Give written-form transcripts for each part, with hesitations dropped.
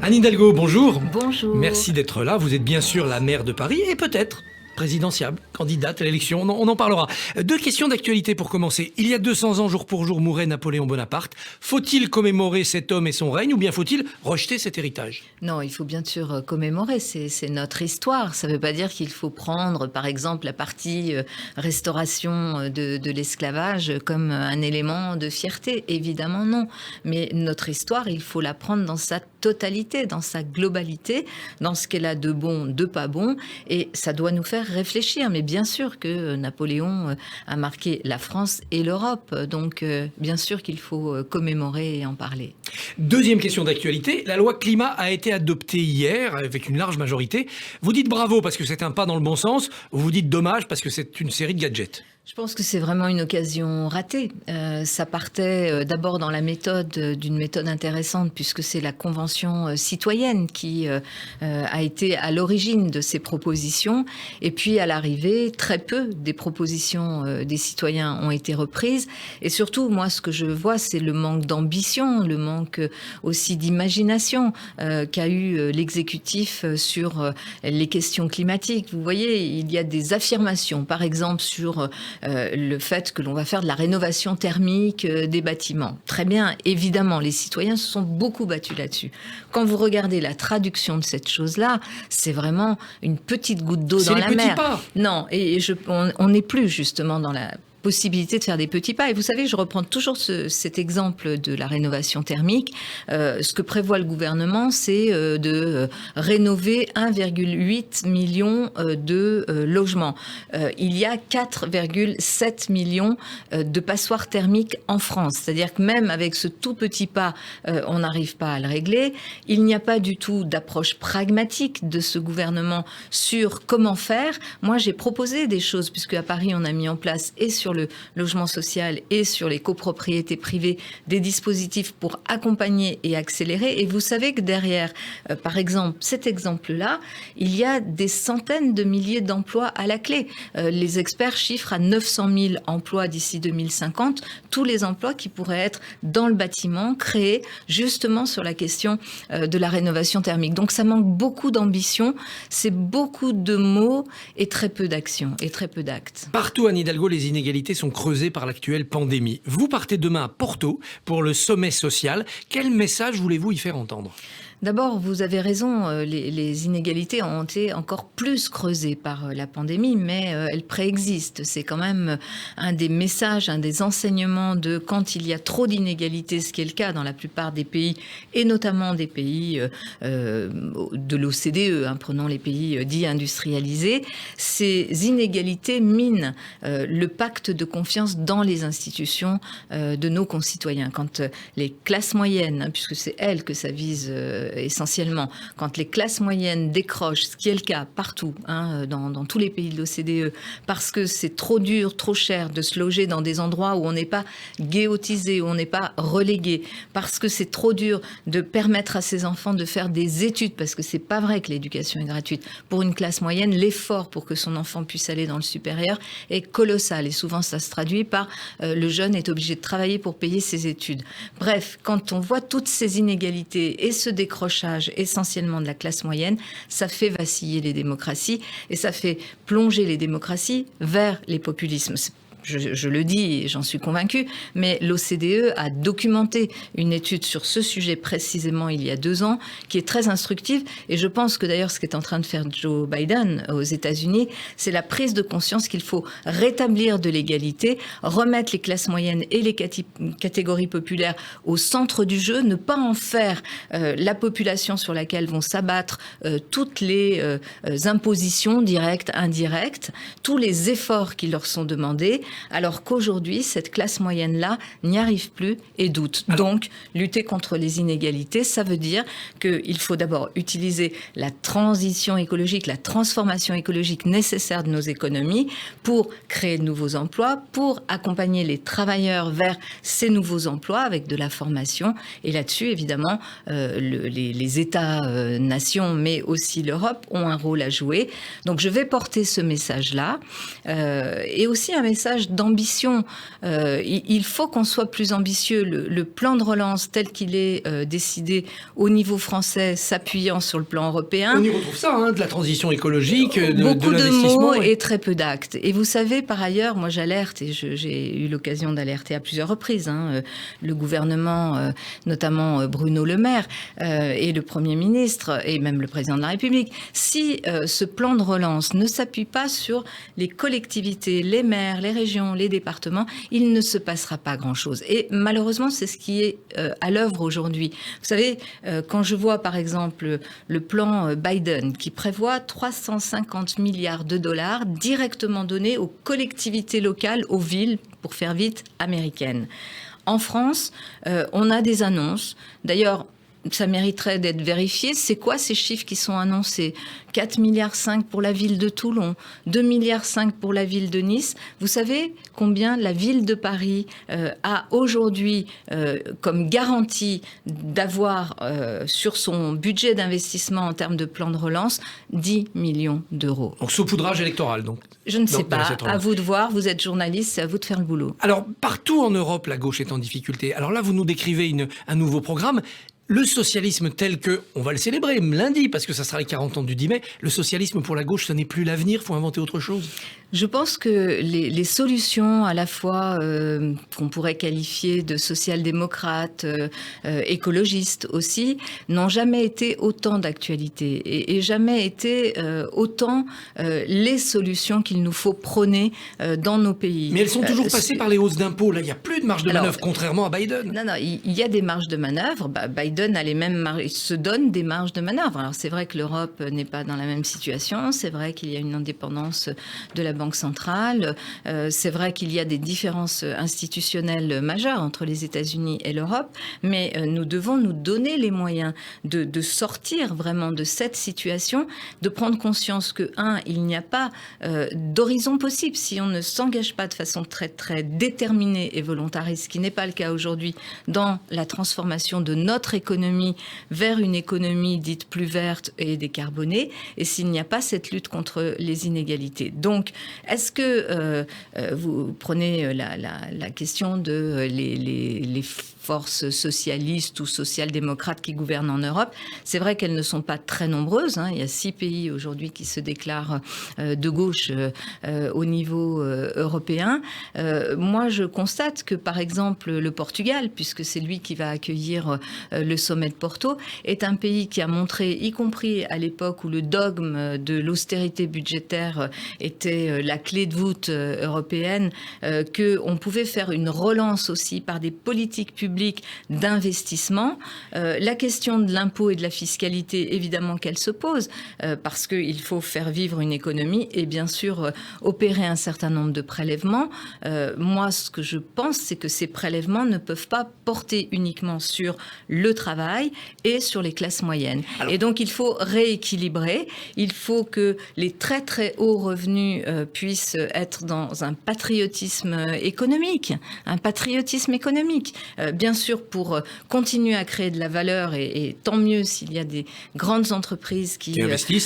Anne Hidalgo, bonjour. Bonjour. Merci d'être là. Vous êtes bien sûr la maire de Paris et peut-être présidentiable, candidate à l'élection. On en parlera. Deux questions d'actualité pour commencer. Il y a 200 ans, jour pour jour, mourait Napoléon Bonaparte. Faut-il commémorer cet homme et son règne ou bien faut-il rejeter cet héritage ? Non, il faut bien sûr commémorer, c'est notre histoire. Ça ne veut pas dire qu'il faut prendre, par exemple, la partie restauration de l'esclavage comme un élément de fierté. Évidemment, non. Mais notre histoire, il faut la prendre dans sa totalité, dans sa globalité, dans ce qu'elle a de bon, de pas bon. Et ça doit nous faire réfléchir. Mais bien sûr que Napoléon a marqué la France et l'Europe. Donc, bien sûr qu'il faut commémorer et en parler. Deuxième question d'actualité. La loi climat a été adoptée hier avec une large majorité. Vous dites bravo parce que c'est un pas dans le bon sens. Vous dites dommage parce que c'est une série de gadgets. Je pense que c'est vraiment une occasion ratée. Ça partait d'abord dans la méthode, d'une méthode intéressante, puisque c'est la Convention citoyenne qui a été à l'origine de ces propositions. Et puis, à l'arrivée, très peu des propositions des citoyens ont été reprises. Et surtout, moi, ce que je vois, c'est le manque d'ambition, le manque aussi d'imagination qu'a eu l'exécutif sur les questions climatiques. Vous voyez, il y a des affirmations, par exemple, sur le fait que l'on va faire de la rénovation thermique des bâtiments. Très bien, évidemment, les citoyens se sont beaucoup battus là-dessus. Quand vous regardez la traduction de cette chose-là, c'est vraiment une petite goutte d'eau dans la mer. C'est les petits pas. Non, et on n'est plus justement dans la possibilité de faire des petits pas. Et vous savez, je reprends toujours cet exemple de la rénovation thermique. Ce que prévoit le gouvernement, c'est de rénover 1,8 million de logements. Il y a 4,7 millions de passoires thermiques en France. C'est-à-dire que même avec ce tout petit pas, on n'arrive pas à le régler. Il n'y a pas du tout d'approche pragmatique de ce gouvernement sur comment faire. Moi, j'ai proposé des choses, puisque à Paris, on a mis en place et sur le logement social et sur les copropriétés privées, des dispositifs pour accompagner et accélérer. Et vous savez que derrière, par exemple, cet exemple-là, il y a des centaines de milliers d'emplois à la clé. Les experts chiffrent à 900 000 emplois d'ici 2050, tous les emplois qui pourraient être dans le bâtiment, créés justement sur la question de la rénovation thermique. Donc ça manque beaucoup d'ambition, c'est beaucoup de mots et très peu d'action et très peu d'actes. Partout, Anne Hidalgo, les inégalités sont creusées par l'actuelle pandémie. Vous partez demain à Porto pour le sommet social. Quel message voulez-vous y faire entendre ? D'abord, vous avez raison, les inégalités ont été encore plus creusées par la pandémie, mais elles préexistent. C'est quand même un des messages, un des enseignements de quand il y a trop d'inégalités, ce qui est le cas dans la plupart des pays, et notamment des pays de l'OCDE, prenons les pays dits industrialisés, ces inégalités minent le pacte de confiance dans les institutions de nos concitoyens. Quand les classes moyennes, puisque c'est elles que ça vise essentiellement, quand les classes moyennes décrochent, ce qui est le cas partout, dans tous les pays de l'OCDE, parce que c'est trop dur, trop cher de se loger dans des endroits où on n'est pas guillotisé, où on n'est pas relégué, parce que c'est trop dur de permettre à ses enfants de faire des études, parce que c'est pas vrai que l'éducation est gratuite. Pour une classe moyenne, l'effort pour que son enfant puisse aller dans le supérieur est colossal, et souvent ça se traduit par le jeune est obligé de travailler pour payer ses études. Bref, quand on voit toutes ces inégalités et ce décrochage essentiellement de la classe moyenne, ça fait vaciller les démocraties et ça fait plonger les démocraties vers les populismes. Je le dis et j'en suis convaincue, mais l'OCDE a documenté une étude sur ce sujet précisément il y a 2 ans, qui est très instructive. Et je pense que d'ailleurs, ce qu'est en train de faire Joe Biden aux États-Unis, c'est la prise de conscience qu'il faut rétablir de l'égalité, remettre les classes moyennes et les catégories populaires au centre du jeu, ne pas en faire la population sur laquelle vont s'abattre toutes les impositions directes, indirectes, tous les efforts qui leur sont demandés, alors qu'aujourd'hui, cette classe moyenne-là n'y arrive plus et doute. Donc, lutter contre les inégalités, ça veut dire qu'il faut d'abord utiliser la transition écologique, la transformation écologique nécessaire de nos économies pour créer de nouveaux emplois, pour accompagner les travailleurs vers ces nouveaux emplois avec de la formation. Et là-dessus, évidemment, les États-nations, mais aussi l'Europe, ont un rôle à jouer. Donc, je vais porter ce message-là et aussi un message davantage d'ambition. Il faut qu'on soit plus ambitieux. Le plan de relance tel qu'il est décidé au niveau français, s'appuyant sur le plan européen. On y retrouve ça, de la transition écologique, beaucoup de de l'investissement. mots et très peu d'actes. Et vous savez, par ailleurs, moi j'alerte, et j'ai eu l'occasion d'alerter à plusieurs reprises, le gouvernement, notamment Bruno Le Maire, et le Premier ministre, et même le Président de la République. Si ce plan de relance ne s'appuie pas sur les collectivités, les maires, les régions, les départements, il ne se passera pas grand-chose. Et malheureusement, c'est ce qui est à l'œuvre aujourd'hui. Vous savez, quand je vois par exemple le plan Biden qui prévoit 350 milliards de dollars directement donnés aux collectivités locales, aux villes, pour faire vite, américaines. En France, on a des annonces. D'ailleurs, ça mériterait d'être vérifié. C'est quoi ces chiffres qui sont annoncés ? 4,5 milliards pour la ville de Toulon, 2,5 milliards pour la ville de Nice. Vous savez combien la ville de Paris a aujourd'hui comme garantie d'avoir sur son budget d'investissement en termes de plan de relance 10 millions d'euros. Donc saupoudrage électoral, donc. Je ne sais pas, à vous de voir, vous êtes journaliste, c'est à vous de faire le boulot. Alors, partout en Europe, la gauche est en difficulté. Alors là, vous nous décrivez un nouveau programme. Le socialisme tel que, on va le célébrer lundi, parce que ça sera les 40 ans du 10 mai, le socialisme pour la gauche, ce n'est plus l'avenir, il faut inventer autre chose. Je pense que les solutions, à la fois qu'on pourrait qualifier de social-démocrates, écologistes aussi, n'ont jamais été autant d'actualité et jamais été autant les solutions qu'il nous faut prôner dans nos pays. Mais elles sont toujours passées par les hausses d'impôts. Là, il n'y a plus de marge de manœuvre, contrairement à Biden. Non, il y a des marges de manœuvre. Biden a les mêmes marges, il se donne des marges de manœuvre. Alors c'est vrai que l'Europe n'est pas dans la même situation. C'est vrai qu'il y a une indépendance de la Banque centrale. C'est vrai qu'il y a des différences institutionnelles majeures entre les États-Unis et l'Europe. Mais nous devons nous donner les moyens de sortir vraiment de cette situation, de prendre conscience que, il n'y a pas d'horizon possible si on ne s'engage pas de façon très, très déterminée et volontariste, ce qui n'est pas le cas aujourd'hui, dans la transformation de notre économie vers une économie dite plus verte et décarbonée, et s'il n'y a pas cette lutte contre les inégalités. Donc, est-ce que vous prenez la question de les forces socialistes ou social-démocrates qui gouvernent en Europe? C'est vrai qu'elles ne sont pas très nombreuses. Il y a 6 pays aujourd'hui qui se déclarent de gauche au niveau européen. Moi, je constate que, par exemple, le Portugal, puisque c'est lui qui va accueillir le sommet de Porto, est un pays qui a montré, y compris à l'époque où le dogme de l'austérité budgétaire était la clé de voûte européenne, qu'on pouvait faire une relance aussi par des politiques publiques d'investissement. La question de l'impôt et de la fiscalité, évidemment qu'elle se pose, parce qu'il faut faire vivre une économie et bien sûr opérer un certain nombre de prélèvements. Moi, ce que je pense, c'est que ces prélèvements ne peuvent pas porter uniquement sur le travail et sur les classes moyennes. Et donc, il faut rééquilibrer. Il faut que les très, très hauts revenus puissent être dans un patriotisme économique. Un patriotisme économique. Bien sûr, pour continuer à créer de la valeur, et tant mieux s'il y a des grandes entreprises qui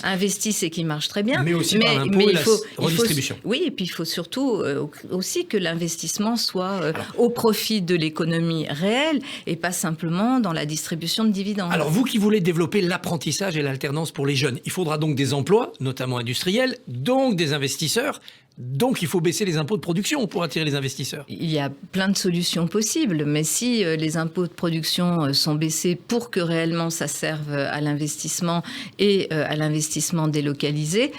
investissent et qui marchent très bien. Mais aussi par l'impôt et la redistribution. Oui, et puis il faut surtout aussi que l'investissement soit au profit de l'économie réelle et pas simplement dans la distribution de dividendes. Alors vous qui voulez développer l'apprentissage et l'alternance pour les jeunes, il faudra donc des emplois, notamment industriels, donc des investisseurs. Donc il faut baisser les impôts de production pour attirer les investisseurs. Il y a plein de solutions possibles, mais si les impôts de production sont baissés pour que réellement ça serve à l'investissement et à l'investissement délocalisé,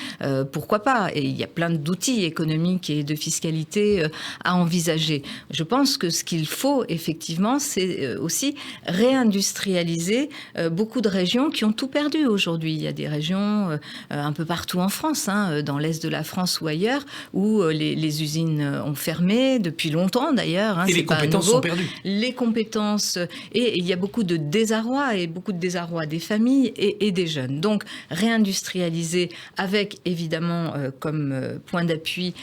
pourquoi pas? Et il y a plein d'outils économiques et de fiscalité à envisager. Je pense que ce qu'il faut effectivement, c'est aussi réindustrialiser beaucoup de régions qui ont tout perdu aujourd'hui. Il y a des régions un peu partout en France, dans l'est de la France ou ailleurs, où les usines ont fermé depuis longtemps d'ailleurs. Et les compétences sont perdues. Les compétences, et il y a beaucoup de désarroi, et beaucoup de désarroi des familles et des jeunes. Donc réindustrialiser avec évidemment comme point d'appui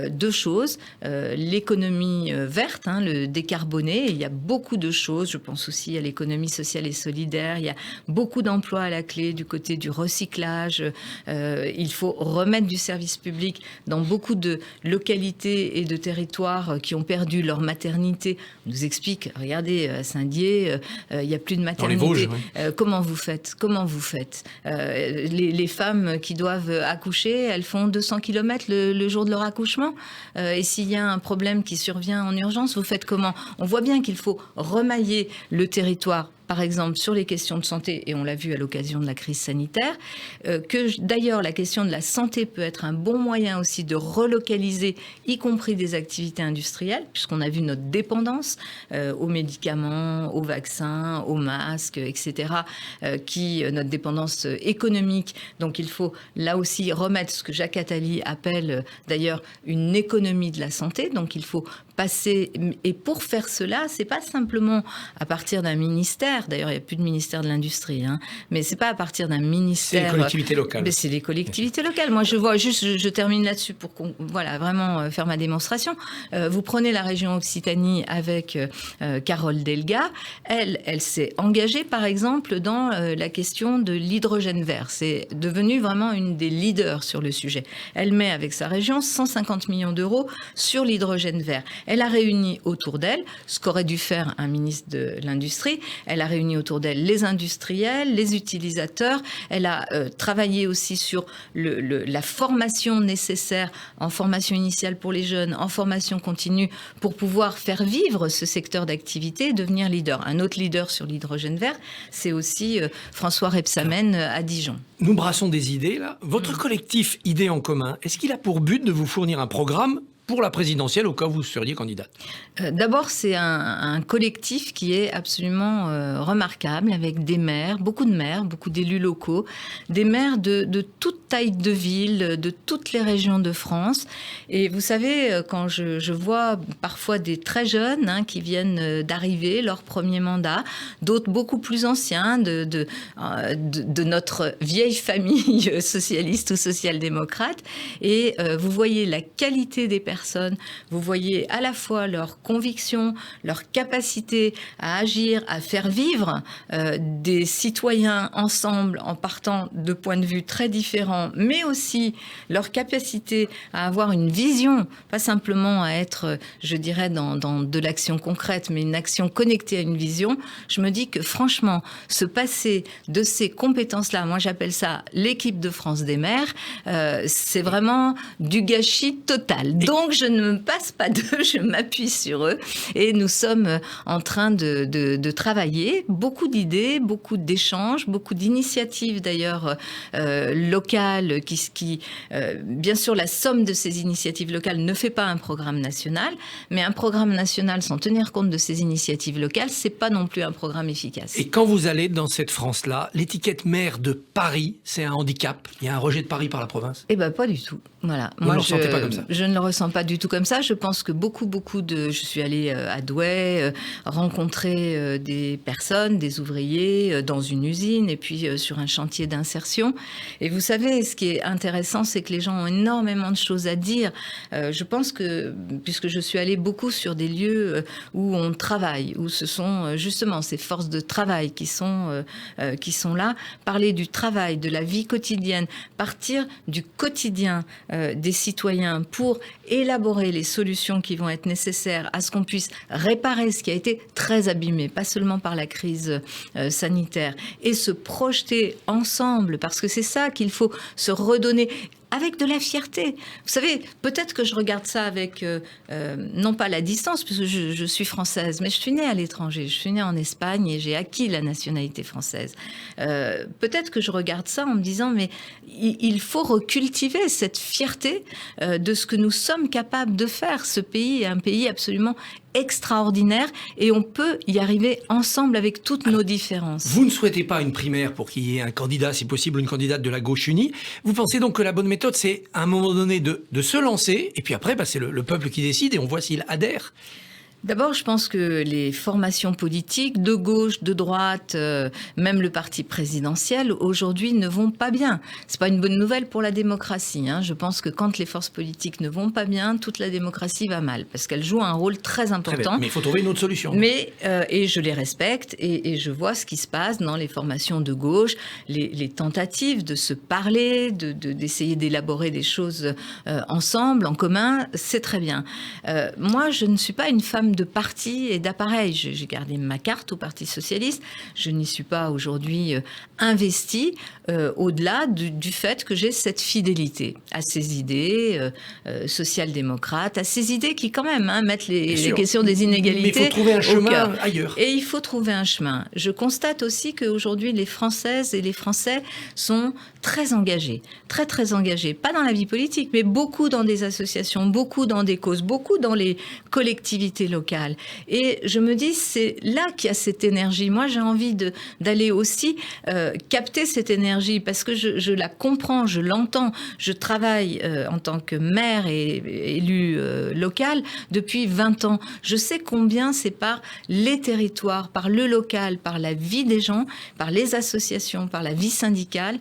deux choses, l'économie verte, le décarboné. Il y a beaucoup de choses, je pense aussi à l'économie sociale et solidaire, il y a beaucoup d'emplois à la clé du côté du recyclage, il faut remettre du service public dans beaucoup beaucoup de localités et de territoires qui ont perdu leur maternité. On nous explique, regardez, à Saint-Dié, il n'y a plus de maternité. Dans les Vosges, oui. Comment vous faites les femmes qui doivent accoucher, elles font 200 km le jour de leur accouchement. Et s'il y a un problème qui survient en urgence, vous faites comment? On voit bien qu'il faut remailler le territoire, par exemple, sur les questions de santé, et on l'a vu à l'occasion de la crise sanitaire, que d'ailleurs la question de la santé peut être un bon moyen aussi de relocaliser, y compris des activités industrielles, puisqu'on a vu notre dépendance aux médicaments, aux vaccins, aux masques, etc., notre dépendance économique. Donc il faut là aussi remettre ce que Jacques Attali appelle d'ailleurs une économie de la santé. Donc il faut passer, et pour faire cela, c'est pas simplement à partir d'un ministère. D'ailleurs, il n'y a plus de ministère de l'industrie, hein, mais c'est pas à partir d'un ministère. C'est les collectivités locales. Mais c'est les collectivités locales. Moi, je vois juste, je termine là-dessus pour vraiment faire ma démonstration. Vous prenez la région Occitanie avec Carole Delga. Elle s'est engagée, par exemple, dans la question de l'hydrogène vert. C'est devenu vraiment une des leaders sur le sujet. Elle met avec sa région 150 millions d'euros sur l'hydrogène vert. Elle a réuni autour d'elle ce qu'aurait dû faire un ministre de l'Industrie. Elle a réuni autour d'elle les industriels, les utilisateurs. Elle a travaillé aussi sur la formation nécessaire en formation initiale pour les jeunes, en formation continue, pour pouvoir faire vivre ce secteur d'activité et devenir leader. Un autre leader sur l'hydrogène vert, c'est aussi François Rebsamen à Dijon. Nous brassons des idées, là. Votre collectif Idées en commun, est-ce qu'il a pour but de vous fournir un programme pour la présidentielle au cas où vous seriez candidate? D'abord, c'est un collectif qui est absolument remarquable, avec des maires, beaucoup d'élus locaux, des maires de toute taille de ville, de toutes les régions de France. Et vous savez, quand je vois parfois des très jeunes qui viennent d'arriver, leur premier mandat, d'autres beaucoup plus anciens de notre vieille famille socialiste ou social-démocrate, et vous voyez la qualité des personnes, vous voyez à la fois leur conviction, leur capacité à agir, à faire vivre des citoyens ensemble en partant de points de vue très différents, mais aussi leur capacité à avoir une vision, pas simplement à être, je dirais, dans de l'action concrète, mais une action connectée à une vision. Je me dis que franchement, se passer de ces compétences-là, moi j'appelle ça l'équipe de France des maires, c'est vraiment du gâchis total. Donc je ne me passe pas d'eux, je m'appuie sur eux, et nous sommes en train de travailler, beaucoup d'idées, beaucoup d'échanges, beaucoup d'initiatives d'ailleurs locales, bien sûr la somme de ces initiatives locales ne fait pas un programme national, mais un programme national sans tenir compte de ces initiatives locales, c'est pas non plus un programme efficace. Et quand vous allez dans cette France-là, l'étiquette maire de Paris, c'est un handicap? Il y a un rejet de Paris par la province? Eh bien, pas du tout. Voilà. Vous ne le ressentez pas comme ça? Je ne le ressens pas du tout comme ça. Je pense que je suis allée à Douai, rencontrer des personnes, des ouvriers dans une usine et puis sur un chantier d'insertion. Et vous savez, ce qui est intéressant, c'est que les gens ont énormément de choses à dire. Je pense que, puisque je suis allée beaucoup sur des lieux où on travaille, où ce sont justement ces forces de travail qui sont là, parler du travail, de la vie quotidienne, partir du quotidien des citoyens pour élaborer les solutions qui vont être nécessaires à ce qu'on puisse réparer ce qui a été très abîmé, pas seulement par la crise sanitaire, et se projeter ensemble, parce que c'est ça qu'il faut se redonner avec de la fierté. Vous savez, peut-être que je regarde ça avec, non pas la distance, puisque je suis française, mais je suis née à l'étranger, je suis née en Espagne et j'ai acquis la nationalité française. Peut-être que je regarde ça en me disant, mais il faut recultiver cette fierté de ce que nous sommes capables de faire. Ce pays est un pays absolument extraordinaire et on peut y arriver ensemble avec toutes nos différences. Vous ne souhaitez pas une primaire pour qu'il y ait un candidat, si possible une candidate de la gauche unie. Vous pensez donc que la bonne méthode, c'est à un moment donné de se lancer et puis après, c'est le peuple qui décide et on voit s'il adhère? D'abord, je pense que les formations politiques, de gauche, de droite, même le parti présidentiel, aujourd'hui ne vont pas bien. C'est pas une bonne nouvelle pour la démocratie. Je pense que quand les forces politiques ne vont pas bien, toute la démocratie va mal, parce qu'elles jouent un rôle très important. Très bien. Mais il faut trouver une autre solution. Et je les respecte, et je vois ce qui se passe dans les formations de gauche, les tentatives de se parler, d'essayer d'élaborer des choses ensemble, en commun, c'est très bien. Moi, je ne suis pas une femme de parti et d'appareil. J'ai gardé ma carte au Parti socialiste. Je n'y suis pas aujourd'hui investie au-delà du fait que j'ai cette fidélité à ces idées social-démocrates, à ces idées qui quand même mettent les questions des inégalités. Mais il faut trouver un chemin ailleurs. Et il faut trouver un chemin. Je constate aussi qu'aujourd'hui, les Françaises et les Français sont très engagés, très très engagés, pas dans la vie politique, mais beaucoup dans des associations, beaucoup dans des causes, beaucoup dans les collectivités locales. Et je me dis, c'est là qu'il y a cette énergie. Moi, j'ai envie d'aller aussi capter cette énergie, parce que je la comprends, je l'entends. Je travaille en tant que maire et élu local depuis 20 ans. Je sais combien c'est par les territoires, par le local, par la vie des gens, par les associations, par la vie syndicale,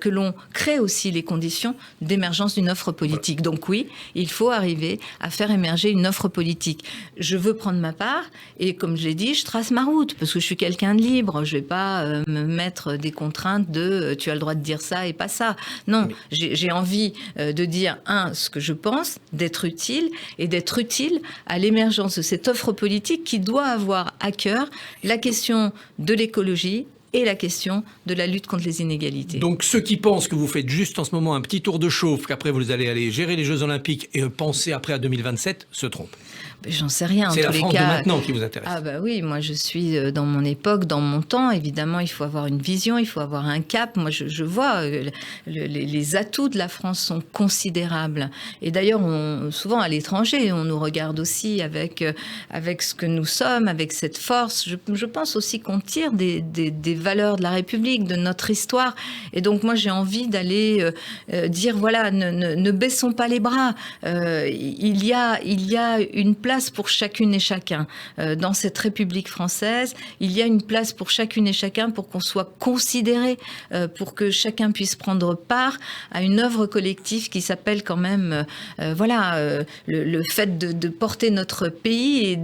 que l'on crée aussi les conditions d'émergence d'une offre politique. Donc oui, il faut arriver à faire émerger une offre politique. Je veux prendre ma part, et comme je l'ai dit, je trace ma route, parce que je suis quelqu'un de libre. Je ne vais pas me mettre des contraintes de tu as le droit de dire ça et pas ça. Non, j'ai envie de dire, ce que je pense, d'être utile, et d'être utile à l'émergence de cette offre politique qui doit avoir à cœur la question de l'écologie et la question de la lutte contre les inégalités. Donc ceux qui pensent que vous faites juste en ce moment un petit tour de chauffe, qu'après vous allez aller gérer les Jeux Olympiques et penser après à 2027, se trompent. J'en sais rien. C'est la France de maintenant qui vous intéresse. Ah bah oui, moi je suis dans mon époque, dans mon temps. Évidemment, il faut avoir une vision, il faut avoir un cap. Moi, je vois les atouts de la France sont considérables. Et d'ailleurs, souvent à l'étranger, on nous regarde aussi avec ce que nous sommes, avec cette force. Je pense aussi qu'on tire des valeurs de la République, de notre histoire. Et donc moi, j'ai envie d'aller dire, voilà, ne baissons pas les bras. Il y a une place pour chacune et chacun. Dans cette République française, il y a une place pour chacune et chacun pour qu'on soit considéré, pour que chacun puisse prendre part à une œuvre collective qui s'appelle quand même, le fait de porter notre pays. Et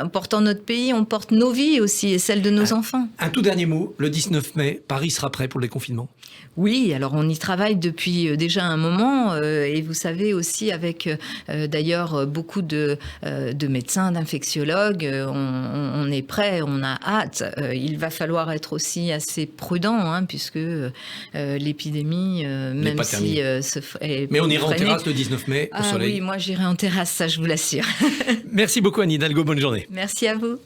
en portant notre pays, on porte nos vies aussi et celles de nos enfants. Un tout dernier mot, le 19 mai, Paris sera prêt pour le déconfinement? Oui, alors on y travaille depuis déjà un moment, et vous savez aussi avec d'ailleurs beaucoup de médecins, d'infectiologues, on est prêt, on a hâte. Il va falloir être aussi assez prudent, puisque l'épidémie, même si mais on ira en terrasse le 19 mai au soleil. Oui, moi j'irai en terrasse, ça je vous l'assure. Merci beaucoup Anne Hidalgo, bonne journée. Merci à vous.